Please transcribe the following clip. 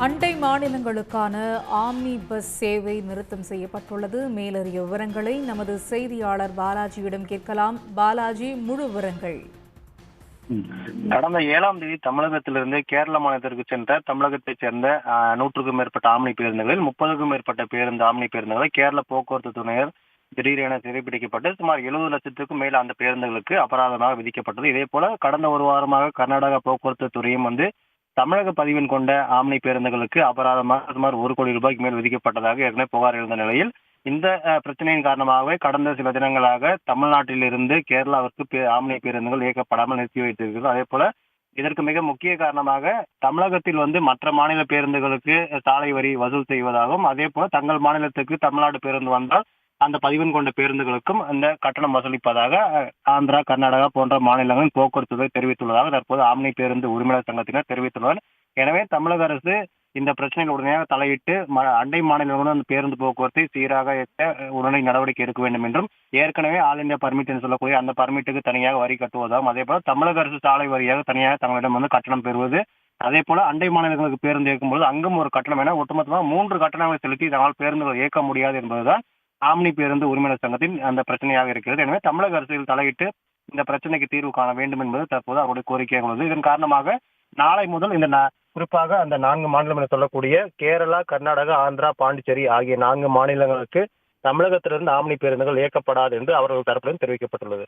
அண்டை மாநிலங்களுக்கான omni bus சேவை நிறுத்தம் செய்யப்பட்டுள்ளது. மேலதிக விவரங்களை நமது செய்தியாளர் பாலாஜியிடம் கேட்கலாம். பாலாஜி, முழு விவரங்கள். கடந்த 7ஆம் தேதி தமிழகத்திலிருந்து கேரள மாநிலத்திற்கு சென்ற தமிழகத்தைச் சேர்ந்த 100க்கும் மேற்பட்ட ஆம்னி பேருந்துகளில் 30க்கும் மேற்பட்ட ஆம்னி பேருந்துகளை கேரள போக்குவரத்து துறையினர் திடீரென சிறைப்பிடிக்கப்பட்டு சுமார் 70 லட்சத்துக்கும் மேல அந்த பேருந்துகளுக்கு அபராதமாக விதிக்கப்பட்டது. இதே போல கடந்த ஒரு வாரமாக கர்நாடக போக்குவரத்து துறையும் தமிழக பதிவெண் கொண்ட ஆம்னி பேருந்துகளுக்கு அபராதமாக சுமார் 1 கோடி ரூபாய்க்கு மேல் விதிக்கப்பட்டதாக ஏற்கனவே புகார் எழுந்த நிலையில் இந்த பிரச்சனையின் காரணமாகவே கடந்த சில தினங்களாக தமிழ்நாட்டிலிருந்து கேரளாவிற்கு ஆம்னி பேருந்துகள் இயக்கப்படாமல் நிறுத்தி வைத்திருக்கிறது. அதே போல இதற்கு மிக முக்கிய காரணமாக தமிழகத்தில் மற்ற மாநில பேருந்துகளுக்கு சாலை வரி வசூல் செய்வதாகவும், அதே போல தங்கள் மாநிலத்துக்கு தமிழ்நாடு பேருந்து வந்தால் அந்த பதிவெண் கொண்ட பேருந்துகளுக்கும் அந்த கட்டணம் வசூலிப்பதாக ஆந்திரா, கர்நாடகா போன்ற மாநிலங்களின் போக்குவரத்து துறை தெரிவித்துள்ளதாக தற்போது ஆம்னி பேருந்து உரிமையாளர் சங்கத்தினர் தெரிவித்துள்ளனர். எனவே தமிழக அரசு இந்த பிரச்சனையில் உடனடியாக தலையிட்டு அண்டை மாநிலங்களுடன் அந்த பேருந்து போக்குவரத்தை சீராக இயக்க உடனடி நடவடிக்கை எடுக்க வேண்டும் என்றும், ஏற்கனவே ஆல் இந்தியா பர்மிட் என்று சொல்லக்கூடிய அந்த பர்மிட்டுக்கு தனியாக வரி கட்டுவதாகவும், அதே போல தமிழக அரசு சாலை வரியாக தனியாக தங்களிடம் கட்டணம் பெறுவது, அதே போல அண்டை மாநிலங்களுக்கு பேருந்து இயக்கும்போது அங்கும் ஒரு கட்டணம் என ஒட்டுமொத்தமாக 3 கட்டணங்களை செலுத்தி இதனால் பேருந்துகள் இயக்க முடியாது என்பதுதான் ஆம்னி பேருந்து உரிமையாளர் சங்கத்தின் அந்த பிரச்சனையாக இருக்கிறது. எனவே தமிழக அரசியல் தலையிட்டு இந்த பிரச்சனைக்கு தீர்வு காண வேண்டும் என்பது தற்போது அவருடைய கோரிக்கையாக உள்ளது. இதன் காரணமாக நாளை முதல் குறிப்பாக அந்த 4 மாநிலம் என சொல்லக்கூடிய கேரளா, கர்நாடகா, ஆந்திரா, பாண்டிச்சேரி ஆகிய 4 மாநிலங்களுக்கு தமிழகத்திலிருந்து ஆம்னி பேருந்துகள் இயக்கப்படாது என்று அவர்கள் தரப்பிலும் தெரிவிக்கப்பட்டுள்ளது.